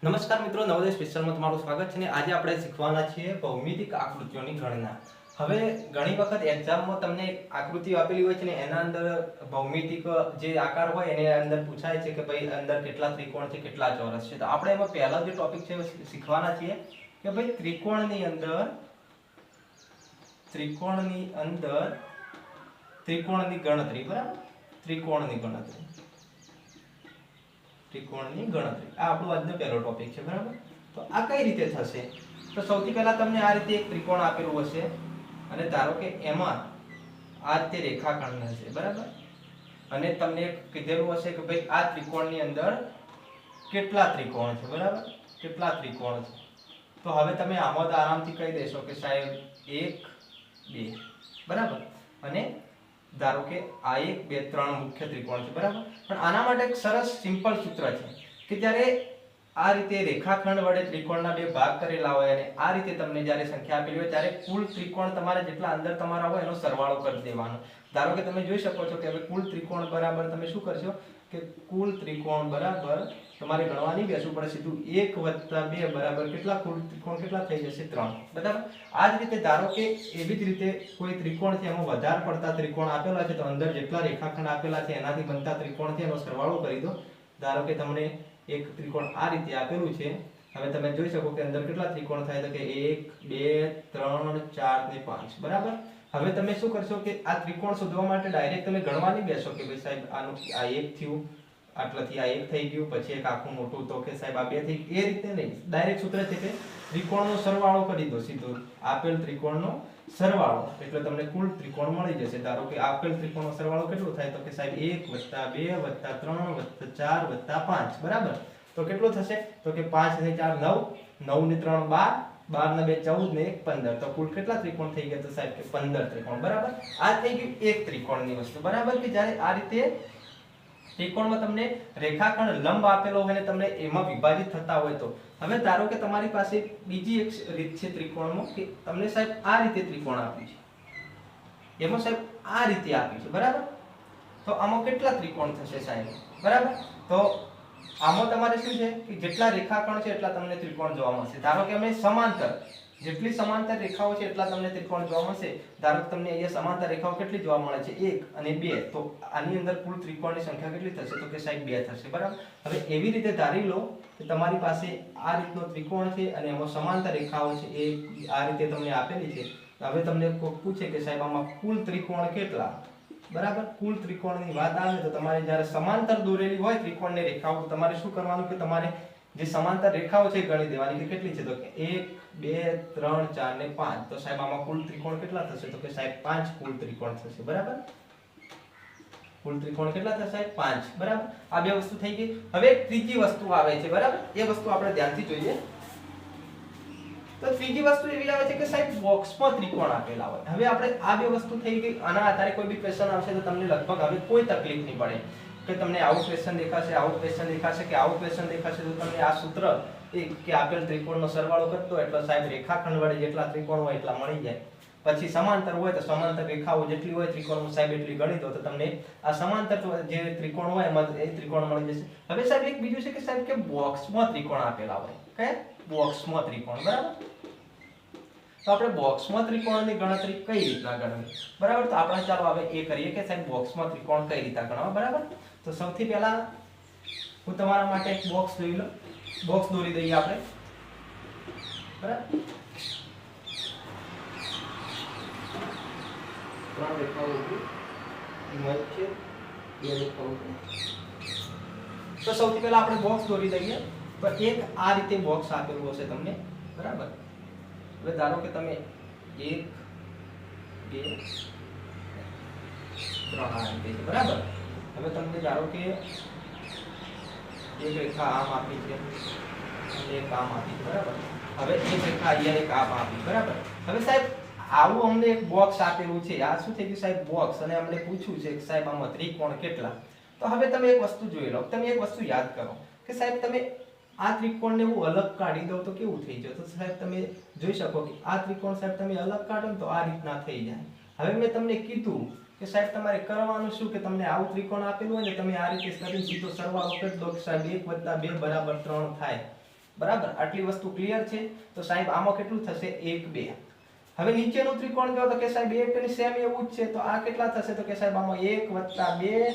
નમસ્કાર મિત્રો, નવોદય સ્પેશિયલમાં તમારું સ્વાગત છે ને આજે આપણે શીખવાના છીએ ભૌમિતિક આકૃતિઓની ગણના. હવે ઘણી વખત એક્ઝામમાં તમને આકૃતિ આપેલી હોય છે ને એના અંદર ભૌમિતિક જે આકાર હોય એની અંદર પૂછાય છે કે ભાઈ અંદર કેટલા ત્રિકોણ છે, કેટલા ચોરસ છે. તો આપણે એમાં પહેલા જે ટોપિક છે શીખવાના છીએ કે ભાઈ ત્રિકોણની અંદર ત્રિકોણની ગણતરી, બરાબર? ત્રિકોણની ગણતરી આ આપણો આજનો પહેલો ટોપિક છે, બરાબર? તો આ કઈ રીતે થશે? તો સૌથી પહેલા તમને આ રીતે એક ત્રિકોણ આપેલું હશે અને ધારો કે એમાં આ રીતે રેખાખંડ હશે, બરાબર? અને તમને કીધેલું હશે કે ભાઈ આ ત્રિકોણની અંદર કેટલા ત્રિકોણ છે, બરાબર? કેટલા ત્રિકોણ છે. તો હવે તમે આમાં તો આરામથી કહી દેશો કે સાહેબ 1 2, બરાબર? અને ધારો કે આ 1 2 3 મુખ્ય ત્રિકોણ છે, બરાબર? પણ આના માટે એક સરસ સિમ્પલ સૂત્ર છે કે જ્યારે આ રીતે રેખાખંડ વડે ત્રિકોણના બે ભાગ કરેલા હોય અને આ રીતે તમને જ્યારે સંખ્યા આપેલી હોય ત્યારે કુલ ત્રિકોણ તમારે જેટલા અંદર તમારા હોય એનો સરવાળો કરી દેવાનો. ધારો કે તમે જોઈ શકો છો કે હવે કુલ ત્રિકોણ બરાબર તમે શું કરશો કે કુલ ત્રિકોણ બરાબર તમારે ગણવાની બેસવું પડે સીધું 1 + 2 બરાબર કેટલા? કુલ ત્રિકોણ કેટલા થઈ જશે? 3, બરાબર? આ જ રીતે ધારો કે એવી જ રીતે કોઈ ત્રિકોણ છે એમાં વધારે પડતા ત્રિકોણ આપેલા છે તો અંદર જેટલા રેખાખંડ આપેલા છે એનાથી બનતા ત્રિકોણ છે એનો સરવાળો કરી દો. ધારો કે તમને એક ત્રિકોણ આ રીતે આપેલું છે. હવે તમે જોઈ શકો કે અંદર કેટલા ત્રિકોણ થાય તો કે 1 2 3 4 ને 5, બરાબર? હવે તમે શું કરશો કે આ ત્રિકોણ શોધવા માટે ડાયરેક્ટ તમે ગણવાની બેસો કે ભાઈ સાહેબ આનું આ 1 થયું, આટલાથી આ 1 થઈ ગયું, પછી એક આખું મોટું તો કે સાહેબ આ 2 થઈ ગયું. એ રીતે નહીં, ડાયરેક્ટ સૂત્ર છે કે ત્રિકોણનો સરવાળો કરી દો સીધો. આપેલ ત્રિકોણનો સરવાળો એટલે તમને કુલ ત્રિકોણ મળી જશે. ધારો કે આપેલ ત્રિકોણનો સરવાળો કેટલો થાય તો કે સાહેબ 1 + 2 + 3 + 4 + 5, બરાબર? તો કેટલો થશે તો કે 5 ને 4 9, 9 ને 3 12, 12 ને 2 14 ને 1 15. તો કુલ કેટલા ત્રિકોણ થઈ ગયા તો સાહેબ કે 15 ત્રિકોણ, બરાબર? આ થઈ ગયું એક ત્રિકોણની વસ્તુ, બરાબર? કે જ્યારે આ રીતે ત્રિકોણમાં તમને રેખાખંડ લંબ આપેલો હોય ને તમને એમાં વિભાજિત થતા હોય તો હવે ધારો કે તમારી પાસે બીજી એક રીત છે ત્રિકોણમાં કે તમને સાહેબ આ રીતે ત્રિકોણ આપ્યું છે, એમાં સાહેબ આ રીતે આપ્યું છે, બરાબર? તો આમાં કેટલા ત્રિકોણ થશે સાહેબ, બરાબર? તો આમાં તમારે શું છે કે જેટલા રેખાખંડ છે એટલા તમને ત્રિકોણ જોવા મળશે. ધારો કે અમે સમાંતર જેટલી સમાંતર રેખાઓ છે એટલા તમને ત્રિકોણ જોવા મળશે. ધારો કે તમને અહીંયા સમાંતર રેખાઓ કેટલી જોવા મળે છે? 1 અને 2. તો આની અંદર કુલ ત્રિકોણની સંખ્યા કેટલી થશે તો કે સાહેબ 2 થશે, બરાબર? હવે એવી રીતે ધારી લો કે તમારી પાસે આ રીતનો ત્રિકોણ છે અને એમાં સમાંતર રેખાઓ છે એ આ રીતે તમને આપેલી છે. હવે તમને કોઈ પૂછે કે સાહેબ આમાં કુલ ત્રિકોણ કેટલા, બરાબર? કુલ ત્રિકોણની વાત આવે તો તમારે જ્યારે સમાંતર દોરેલી હોય ત્રિકોણની રેખાઓ તમારે શું કરવાનું કે તમારે જે સમાંતર રેખાઓ છે ગણી દેવાની કે કેટલી છે તો કે 1 2 3 4 ને 5. તો સાહેબ આમાં કુલ ત્રિકોણ કેટલા થશે તો કે સાહેબ 5 કુલ ત્રિકોણ થશે, બરાબર? કુલ ત્રિકોણ કેટલા થશે? 5, બરાબર? આ બે વસ્તુ થઈ ગઈ. હવે એક ત્રીજી વસ્તુ આવે છે, બરાબર? એ વસ્તુ આપણે ધ્યાનથી જોઈએ. તો ત્રીજી વસ્તુ એવી આવે છે કે સાહેબ બોક્સમાં ત્રિકોણ આપેલા હોય. હવે આપણે આ બે વસ્તુ થઈ ગઈ. આના આધારે કોઈ બી ક્વેશ્ચન આવશે તો તમને લગભગ હવે કોઈ તકલીફ નહીં પડે કે તમને આવું ક્વેશ્ચન દેખાશે, આવું ક્વેશ્ચન દેખાશે કે આવું ક્વેશ્ચન દેખાશે તો તમને આ સૂત્ર કે આપેલ ત્રિકોણનો સરવાળો કરતો એટલે સાહેબ રેખાખંડ વડે જેટલા ત્રિકોણ હોય એટલા મળી જાય. પછી સમાંતર હોય તો સમાંતર રેખાઓ જેટલી હોય ત્રિકોણમાં સાહેબ એટલી ગણી દો તો તમને આ સમાંતર જે ત્રિકોણ હોય એમાં એ ત્રિકોણ મળી જશે. હવે સાહેબ એક બીજું છે કે સાહેબ કે બોક્સમાં ત્રિકોણ આપેલા હોય. કયા? બોક્સમાં ત્રિકોણ, બરાબર? તો આપણે બોક્સમાં ત્રિકોણની ગણતરી કઈ રીતના ગણવી, બરાબર? તો આપણે ચાલો હવે એ કરીએ કે સાહેબ બોક્સમાં ત્રિકોણ કઈ રીતે ગણવા, બરાબર? તો સૌથી પહેલા હું તમારા માટે એક બોક્સ દોરી લઉં. બોક્સ દોરી દઈએ આપણે, બરાબર? ત્રણ રેખાઓ હતી, મધ્ય બે રેખાઓ હતી. તો સૌથી પહેલા આપણે બોક્સ દોરી દઈએ. તો એક આ રીતે બોક્સ આપેલું હશે તમને, બરાબર? હવે ધારો કે તમે 1 2 3 આ રીતે છે, બરાબર? હવે તમને ધારો કે એક રેખા આમ આપી છે અને એક આમ આપી છે, બરાબર? હવે એક રેખા અહીંયા એક આમ આપી, બરાબર? હવે સાહેબ આવું અમને એક બોક્સ આપેલું છે. આ શું થઈ ગયું સાહેબ? બોક્સ. અને અમને પૂછ્યું છે કે સાહેબ આમાં ત્રિકોણ કેટલા. તો હવે તમે એક વસ્તુ જોઈ લો, તમે એક વસ્તુ યાદ કરો કે સાહેબ તમે આ ત્રિકોણને હું અલગ કાઢી દઉં તો કેવું થઈ જાય? તો સાહેબ તમે જોઈ શકો કે આ ત્રિકોણ સાહેબ તમે અલગ કાઢો ને તો આ રીતના થઈ જાય. હવે મેં તમને કીધું કે સાહેબ તમારે કરવાનું શું કે તમને આવું ત્રિકોણ આપેલું હોય ને તમે આ રીતે કરીને સીધો સરવાળો કરી દો કે સાહેબ 1 + 2 = 3 થાય. બરાબર, આટલી વસ્તુ ક્લિયર છે? તો સાહેબ આમાં કેટલું થશે? 1 2. હવે નીચેનું ત્રિકોણ કહો તો કે સાહેબ એક ની સેમ એવું જ છે, તો આ કેટલા થશે? તો કે સાહેબ આમાં 1 + 2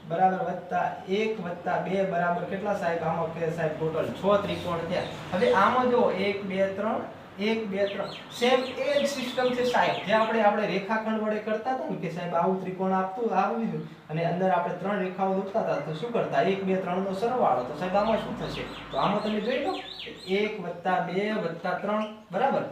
બરાબર વત્તા 1 + 2 બરાબર કેટલા સાહેબ? આમાં કે સાહેબ ટોટલ 6 ત્રિકોણ થયા. હવે આમાં જો 1 2 3 1 2 3 સેમ એ જ સિસ્ટમ છે સાહેબ, જે આપણે રેખાખંડ વડે કરતા હતા ને કે સાહેબ આવું ત્રિકોણ આપતું આવ્યું અને અંદર આપણે 3 રેખાઓ દોરતા હતા, તો શું કરતા? 1 2 3 નો સરવાળો. તો સાહેબ આમાં શું થશે? તો આમાં તમે જોઈ લો 1 + 2 + 3 બરાબર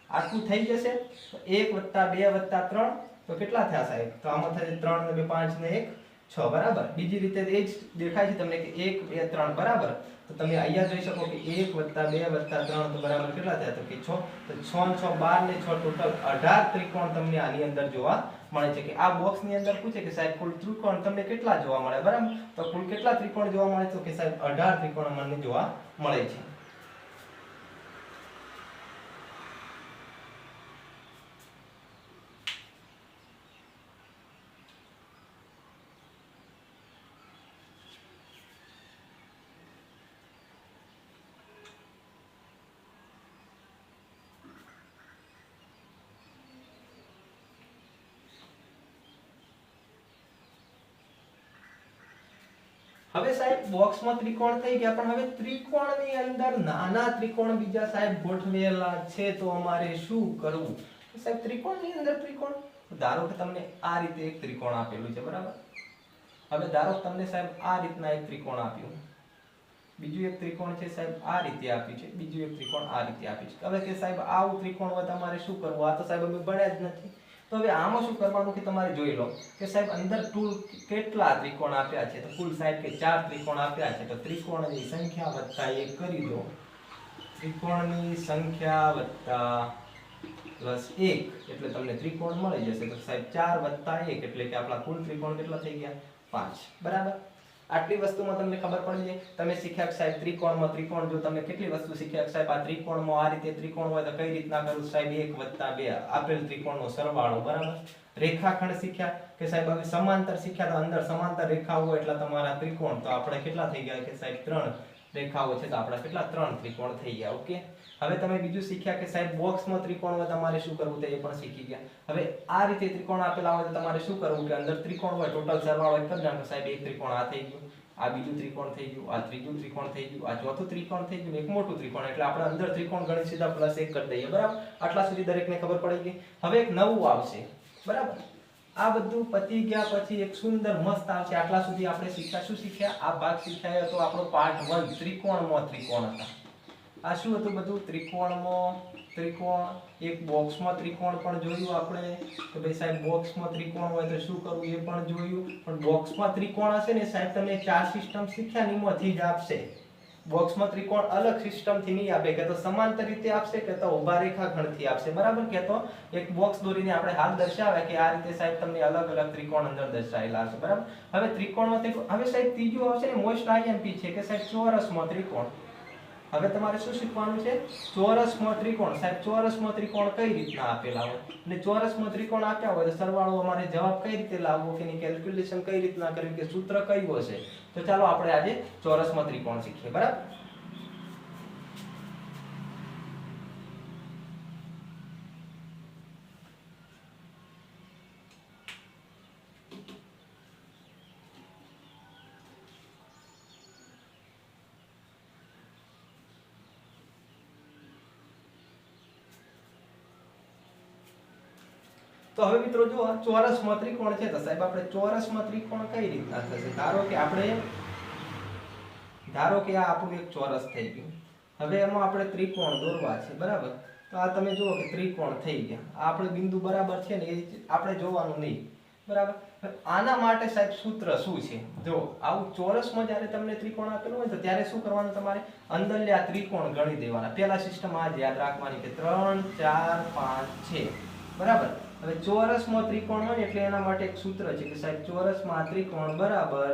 આટલું થઈ જશે. તો 1 + 2 + 3 તો કેટલા થયા સાહેબ? તો આમાં થશે 3 ને 2 5 ને 1 6 બરાબર. બીજી રીતે એ જ દેખાય છે તમને કે 1 2 3 બરાબર. તો તમે અહીંયા જોઈ શકો કે 1 + 2 + 3 તો બરાબર કેટલા થયા? તો કે 6. તો 6 6 12 ને 6 ટોટલ 18 ત્રિકોણ તમને આની અંદર જોવા મળે છે. કે આ બોક્સ ની અંદર પૂછે કે સાહેબ કુલ ત્રિકોણ તમને કેટલા જોવા મળે? બરાબર. તો કુલ કેટલા ત્રિકોણ જોવા મળે? તો કે સાહેબ 18 ત્રિકોણ મને જોવા મળે છે. હવે સાહેબ બોક્સમાં ત્રિકોણ થઈ ગયા, પણ હવે ત્રિકોણની અંદર નાના ત્રિકોણ બીજા સાહેબ ગોઠવેલા છે, તો અમારે શું કરવું? સાહેબ ત્રિકોણની અંદર ત્રિકોણ, ધારો કે તમને આ રીતે એક ત્રિકોણ આપેલું છે બરાબર. હવે ધારો કે તમને સાહેબ આ રીતના એક ત્રિકોણ આપ્યું, બીજું એક ત્રિકોણ છે સાહેબ આ રીતે આપ્યું છે, બીજું એક ત્રિકોણ આ રીતે આપ્યું છે. હવે કે સાહેબ આવું ત્રિકોણ હોય તમારે શું કરવું? આ તો સાહેબ અમે ભણ્યા જ નથી. તો હવે આમાં શું કરવાનું કે તમારે જોઈ લો કે સાહેબ અંદર કુલ કેટલા ત્રિકોણ આપ્યા છે? તો કુલ સાહેબ કે 4 ત્રિકોણ આપ્યા છે. તો ત્રિકોણની સંખ્યા વત્તા 1 કરી દો. ત્રિકોણની સંખ્યા વત્તા +1 એટલે તમને ત્રિકોણ મળી જશે. તો સાહેબ 4 + 1 એટલે કે આપણા કુલ ત્રિકોણ કેટલા થઈ ગયા? 5 બરાબર. આટલી વસ્તુમાં તમને ખબર પડી જાય. તમે શીખ્યા કે સાહેબ ત્રિકોણમાં ત્રિકોણ, જો તમે કેટલી વસ્તુ શીખ્યા કે સાહેબ આ ત્રિકોણમાં આ રીતે ત્રિકોણ હોય તો કઈ રીતના કરવું? સાહેબ 1 + 2 આપેલ ત્રિકોણનો સરવાળો બરાબર. રેખાખંડ શીખ્યા કે સાહેબ હવે સમાંતર શીખ્યા, તો અંદર સમાંતર રેખાઓ હોય એટલે તમારા ત્રિકોણ. તો આપણે કેટલા થઈ ગયા કે સાહેબ 3 રેખાઓ છે, તો આપણા કેટલા? 3 ત્રિકોણ થઈ ગયા. ઓકે. હવે તમે બીજું શીખ્યા કે સાહેબ બોક્સમાં ત્રિકોણ હોય તમારે શું કરવું? તે પણ શીખી ગયા. હવે આ રીતે ત્રિકોણ આપેલા હોય તો તમારે શું કરવું? કે અંદર ત્રિકોણ હોય ટોટલ સરવાળો એક કરી નાખો. સાહેબ એક ત્રિકોણ આ થઈ ગયું, આ બીજું ત્રિકોણ થઈ ગયું, આ ત્રીજું ત્રિકોણ થઈ ગયું, આ ચોથું ત્રિકોણ થઈ ગયું, એક મોટું ત્રિકોણ. એટલે આપણે અંદર ત્રિકોણ ગણી સીધા +1 કરી દઈએ બરાબર. આટલા સુધી દરેકને ખબર પડી ગઈ. હવે એક નવું આવશે બરાબર. આ બધું પતી ગયા પછી એક સુંદર મસ્ત આવશે. આટલા સુધી આપણે શીખ્યા, શું શીખ્યા? આ ભાગ શીખ્યા તો આપણો પાર્ટ 1 ત્રિકોણમાં ત્રિકોણ હતા. આ શું હતું બધું? ત્રિકોણમાં ત્રિકોણ. એક બોક્સમાં ત્રિકોણ પણ જોયું આપણે કે ભાઈ સાહેબ બોક્સમાં ત્રિકોણ હોય તો શું કરવું એ પણ જોયું. પણ બોક્સમાં ત્રિકોણ હશે ને સાહેબ તમને 4 સિસ્ટમ શીખ્યા ને એમાંથી જ આપશે. બોક્સમાં ત્રિકોણ અલગ સિસ્ટમથી નહીં આપે, કે તો સમાંતર રીતે આપશે કે તો ઊભા રેખાખંડથી આપશે બરાબર. કે તો એક બોક્સ દોરીને આપણે હાલ દર્શાવે કે આ રીતે સાહેબ તમને અલગ અલગ ત્રિકોણ અંદર દર્શાવેલા હશે બરાબર. હવે ત્રિકોણમાં હવે સાહેબ ત્રીજું આવશે ને મોસ્ટ આઈએમપી છે કે સાહેબ ચોરસમાં ત્રિકોણ. હવે તમારે શું શીખવાનું છે? ચોરસમાં ત્રિકોણ. સાહેબ ચોરસમાં ત્રિકોણ કઈ રીતના આપેલા હોય અને ચોરસમાં ત્રિકોણ આપ્યા હોય તો સરવાળો અમારે જવાબ કઈ રીતે લાવવો કે એની કેલ્ક્યુલેશન કઈ રીતના કરવી કે સૂત્ર કયું હશે? તો ચાલો આપણે આજે ચોરસમાં ત્રિકોણ શીખીએ બરાબર. તો હવે મિત્રો જો ચોરસમાં ત્રિકોણ છે તો સાહેબ આપણે ચોરસમાં ત્રિકોણ કઈ રીતના થશે? ધારો કે આ આપણું એક ચોરસ થઈ ગયું. હવે એમાં આપણે ત્રિકોણ દોરવા છે બરાબર. તો આ તમે જુઓ કે ત્રિકોણ થઈ ગયા. આ આપણે બિંદુ બરાબર છે ને એ આપણે જોવાનું નહીં બરાબર. આના માટે સાહેબ સૂત્ર શું છે? જો આવું ચોરસમાં જ્યારે તમને ત્રિકોણ આપેલું હોય તો ત્યારે શું કરવાનું? તમારે અંદરલે આ ત્રિકોણ ગણી દેવાના. પહેલા સિસ્ટમ આ જ યાદ રાખવાની કે 3 4 5 છે બરાબર. હવે ચોરસમાં ત્રિકોણ હોય એટલે એના માટે એક સૂત્ર છે કે સાહેબ ચોરસમાં ત્રિકોણ બરાબર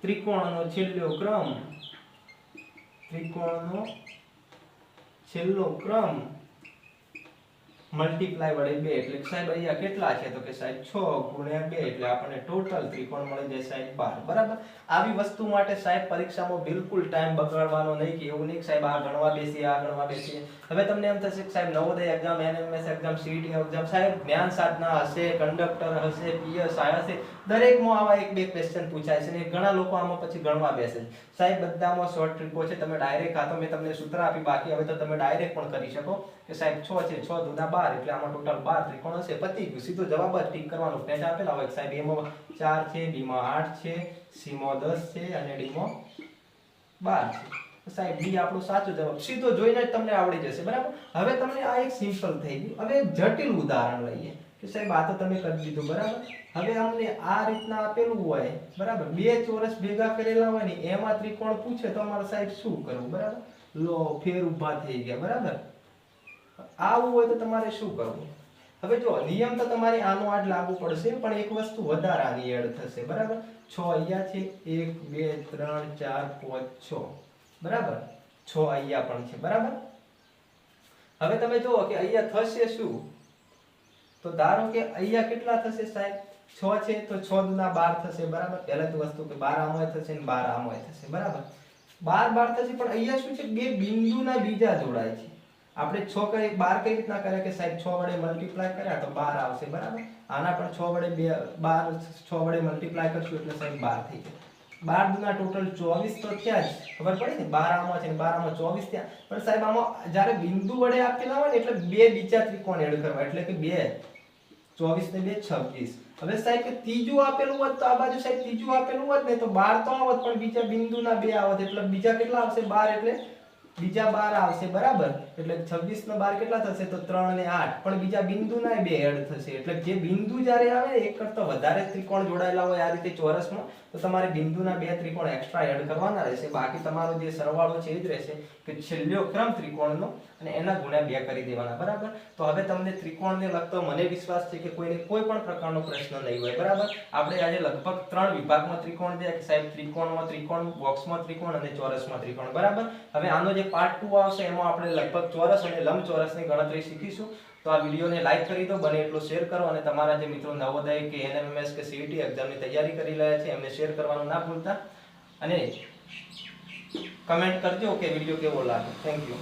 ત્રિકોણનો છેલ્લો ક્રમ, ત્રિકોણનો છેલ્લો ક્રમ મલ્ટીપ્લાય વડે 2 એટલે કે સાહેબ અહીંયા કેટલા છે તો કે સાહેબ 6 ગુણ્યા 2 એટલે આપણને ટોટલ ત્રિકોણ મળી જાય સાહેબ 12 બરાબર. આવી વસ્તુ માટે સાહેબ પરીક્ષામાં બિલકુલ ટાઈમ બગાડવાનો નહીં કે એવું નહીં કે સાહેબ આ ગણવા બેસીએ આ ગણવા બેસીએ. હવે તમને એમ થશે કે સાહેબ Navodaya exam NMS exam CET exam સાહેબ જ્ઞાન સાધના હશે કંડક્ટર હશે પીએસઆઈ હશે દરેકમાં આવા એક બે ક્વેશ્ચન પૂછાય છે ને ઘણા લોકો આમાં પછી ગણવા બેસે છે. સાહેબ બધામાં શોર્ટ ટ્રીકો છે તમે ડાયરેક્ટ આ તો મેં તમને સૂત્ર આપી બાકી હવે તો તમે ડાયરેક્ટ પણ કરી શકો કે સાહેબ 6 છે 6 દુના 12 એટલે આમાં ટોટલ 12 ત્રિકોણ હશે પતી ગયું સીધો જવાબ જ ટીક કરવાનો. પેજ આપેલા હોય સાહેબ એમાં 4 છે બી માં 8 છે સી માં 10 છે અને ડી માં 12 છે સાહેબ ડી આપણો સાચો જવાબ સીધો જોઈને જ તમને આવડી જશે બરાબર. હવે તમને આ એક સિમ્પલ થઈ ગયું. હવે એક જટિલ ઉદાહરણ લઈએ કે સાહેબ આ તો તમે કરી દીધું બરાબર. હવે અમને આ રીતના આપેલું હોય બરાબર બે ચોરસ ભેગા કરેલા હોય ને એમાં ત્રિકોણ પૂછે તો અમારે સાહેબ શું કરવું બરાબર. લો ફેર ઊભા થઈ ગયા બરાબર. આવું હોય તો તમારે શું કરવું. હવે જો નિયમ તો તમારે આનો આજ લાગુ પડશે પણ એક વસ્તુ વધારાની એડ થશે બરાબર. 6 અહીંયા છે 1 2 3 4 5 6 બરાબર. 6 અહીંયા પણ છે બરાબર. હવે તમે જુઓ કે અહીંયા થશે શું તો ધારો કે અહીંયા કેટલા થશે સાહેબ 6 છે તો 6 દુના 12 થશે બરાબર. પહેલા તો વસ્તુ કે 12 આમોય થશે ને 12 આમોય થશે બરાબર. 12 થશે પણ અહીંયા શું છે બે બિંદુના બીજા જોડાય છે. આપણે 6 કઈ 12 કઈ રીતના કર્યા કે સાહેબ 6 વડે મલ્ટીપ્લાય કર્યા તો 12 આવશે બરાબર. આના પણ 6 વડે 12 6 વડે મલ્ટીપ્લાય કરશું એટલે સાહેબ 12 થઈ જાય. 12 દુના ટોટલ 24 તો થયા જ ખબર પડી ને 12 આમાં છે ને 12 આમાં 24 થયા. પણ સાહેબ આમાં જ્યારે બિંદુ વડે આપેલા હોય ને એટલે બે બીજા ત્રિકોણ એડ કરવા એટલે કે 2 24 ને 2 26. હવે સાહેબ કે ત્રીજું આપેલું હોત તો આ બાજુ સાહેબ ત્રીજું આપેલું હોત ને તો 12 તો આવત પણ બીજા બિંદુના 2 આવત એટલે બીજા કેટલા આવશે 12 એટલે બીજા 12 આવશે બરાબર. એટલે 26 નો 12 કેટલા થશે તો 3 ને 8 પણ બીજા બિંદુના 2 એડ થશે એટલે જે બિંદુ જ્યારે આવે એક કરતા વધારે ત્રિકોણ જોડાયેલા હોય આ રીતે ચોરસમાં તો તમારે બિંદુના 2 ત્રિકોણ એક્સ્ટ્રા એડ કરવાના રહેશે. બાકી તમારો જે સરવાળો છે એ જ રહેશે કે છેલ્લો ક્રમ ત્રિકોણનો અને એના ગુણ્યા 2 કરી દેવાના બરાબર. તો હવે તમને ત્રિકોણને લગતો મને વિશ્વાસ છે કે કોઈને કોઈ પણ પ્રકારનો પ્રશ્ન નહીં હોય બરાબર. આપણે આજે લગભગ 3 વિભાગમાં ત્રિકોણ છે કે સાહેબ ત્રિકોણમાં ત્રિકોણ બોક્સમાં ત્રિકોણ અને ચોરસમાં ત્રિકોણ બરાબર. હવે આનો જે પાર્ટ 2 આવશે એમાં આપણે લગભગ ચોરસ અને લંબચોરસની ગણતરી શીખીશું. તો આ વિડીયોને લાઈક કરી દો બને એટલો શેર કરો અને તમારા જે મિત્રો નવોદય કે એનએમએસ કે સીઈટી એક્ઝામની તૈયારી કરી રહ્યા છે એમને શેર કરવાનું ના ભૂલતા અને કમેન્ટ કરજો કે વિડીયો કેવો લાગે. Thank you.